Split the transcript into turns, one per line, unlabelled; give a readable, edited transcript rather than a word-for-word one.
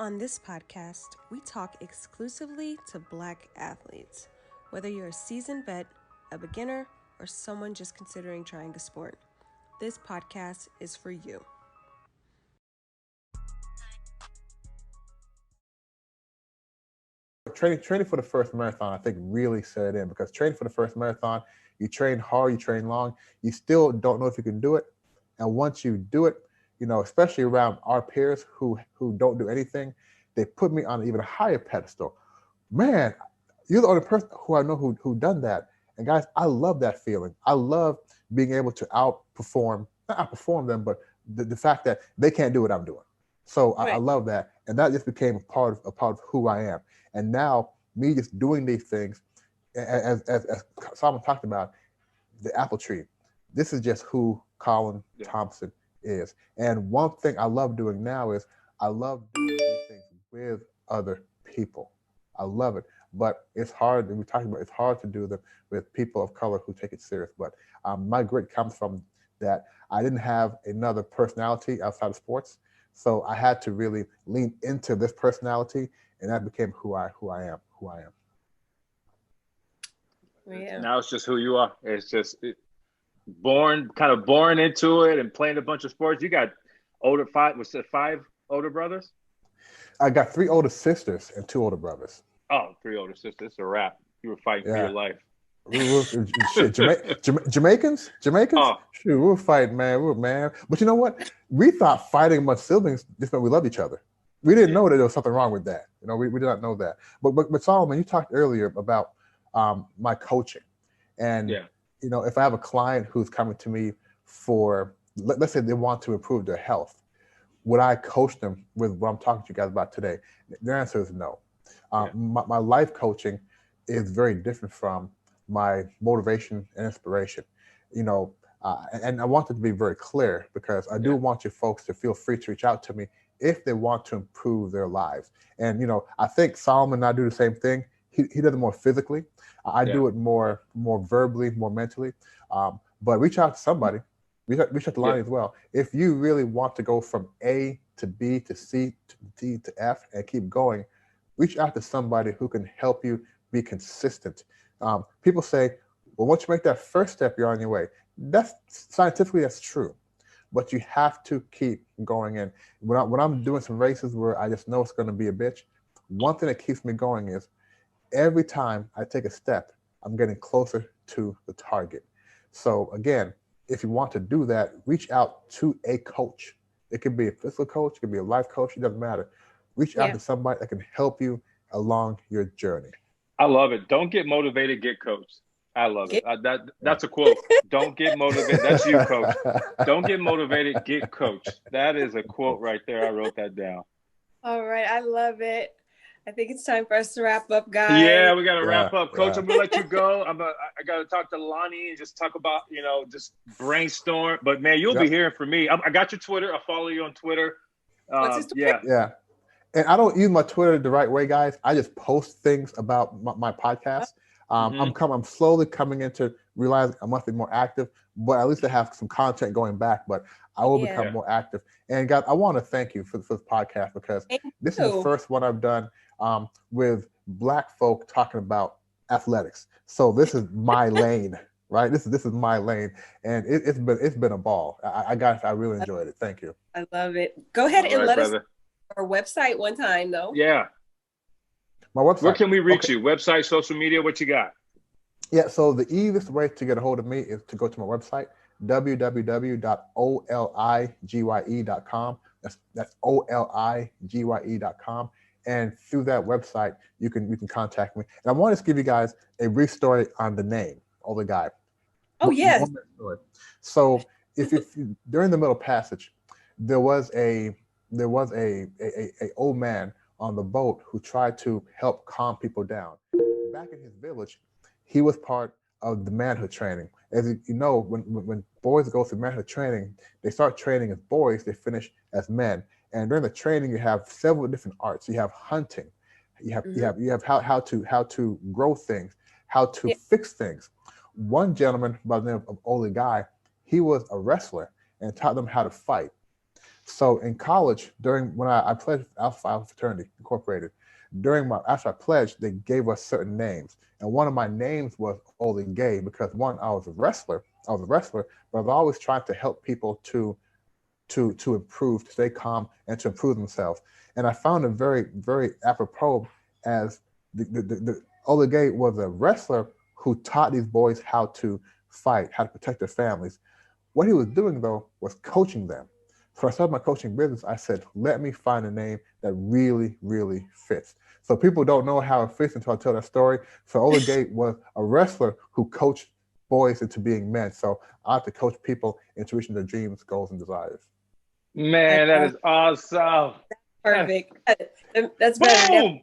On this podcast, we talk exclusively to Black athletes. Whether you're a seasoned vet, a beginner, or someone just considering trying the sport, this podcast is for you.
Training for the first marathon, I think, really set in, because training for the first marathon, you train hard, you train long, you still don't know if you can do it. And once you do it, especially around our peers who don't do anything, they put me on an even higher pedestal. Man, you're the only person who I know who done that. And guys, I love that feeling. I love being able to not outperform them, but the fact that they can't do what I'm doing. So I love that. And that just became a part of who I am. And now me just doing these things, as Solomon talked about, the apple tree, this is just who Colin Thompson is. And one thing I love doing now is I love doing these things with other people. I love it. But it's hard, and we're talking about it's hard to do them with people of color who take it serious. But my grit comes from that I didn't have another personality outside of sports. So I had to really lean into this personality, and that became who I am.
Yeah. Now it's just who you are. It's just born into it and playing a bunch of sports. You got five older brothers?
I got 3 older sisters and 2 older brothers.
Oh, 3 older sisters. It's a wrap. You were fighting for your life.
Shit, Jamaicans?
Oh.
Shoot, we were fighting, man. But you know what? We thought fighting amongst siblings just meant we loved each other. We didn't know that there was something wrong with that. We did not know that. But Solomon, you talked earlier about my coaching, and if I have a client who's coming to me for, let's say they want to improve their health, would I coach them with what I'm talking to you guys about today? The answer is no. My life coaching is very different from my motivation and inspiration, and I want it to be very clear, because I do want you folks to feel free to reach out to me if they want to improve their lives. And, I think Solomon and I do the same thing. He does it more physically. I do it more verbally, more mentally. But reach out to somebody. Reach out to Lonnie as well. If you really want to go from A to B to C to D to F and keep going, reach out to somebody who can help you be consistent. People say, well, once you make that first step, you're on your way. Scientifically, that's true. But you have to keep going in. When I'm doing some races where I just know it's going to be a bitch, one thing that keeps me going is every time I take a step, I'm getting closer to the target. So again, if you want to do that, reach out to a coach. It could be a physical coach, it could be a life coach, it doesn't matter. Reach out to somebody that can help you along your journey.
I love it. Don't get motivated, get coached. I love it. That's a quote. Don't get motivated. That's you, coach. Don't get motivated, get coached. That is a quote right there. I wrote that down.
All right. I love it. I think it's time for us to wrap up, guys.
Yeah, we got to wrap up. Coach, I'm going to let you go. I got to talk to Lonnie and just talk about, just brainstorm. But, man, you'll be hearing from me. I got your Twitter. I'll follow you on Twitter.
What's his Twitter?
Yeah. And I don't use my Twitter the right way, guys. I just post things about my podcast. I'm slowly coming into realizing I must be more active, but at least I have some content going back. But I will become more active. And guys, I want to thank you for this podcast, because this is the first one I've done with Black folk talking about athletics. So this is my lane, right? This is my lane, and it's been a ball. I really enjoyed it. Thank you.
I love it. Go ahead and let us know our website one time, though.
Yeah.
My website.
Where can we reach you? Website, social media, what you got?
Yeah, so the easiest way to get a hold of me is to go to my website, www.oligye.com. That's oligye.com. And through that website, you can contact me. And I want to give you guys a brief story on the name, Oligye.
Oh, yes.
So if during the Middle Passage, there was a old man on the boat who tried to help calm people down. Back in his village, he was part of the manhood training. As you know, when boys go through manhood training, they start training as boys, they finish as men. And during the training, you have several different arts. You have hunting, you have how to grow things, how to fix things. One gentleman by the name of Oligye, he was a wrestler and taught them how to fight. So in college, when I pledged Alpha Phi Fraternity Incorporated, after I pledged, they gave us certain names. And one of my names was Ole Gay because one, I was a wrestler, but I was always trying to help people to improve, to stay calm, and to improve themselves. And I found it very, very apropos as the Ole Gay was a wrestler who taught these boys how to fight, how to protect their families. What he was doing, though, was coaching them. So I started my coaching business. I said, let me find a name that really, really fits. So people don't know how it fits until I tell that story. So Ole Gay was a wrestler who coached boys into being men. So I have to coach people into reaching their dreams, goals, and desires.
Man, that is awesome.
Perfect. That's better.
Boom!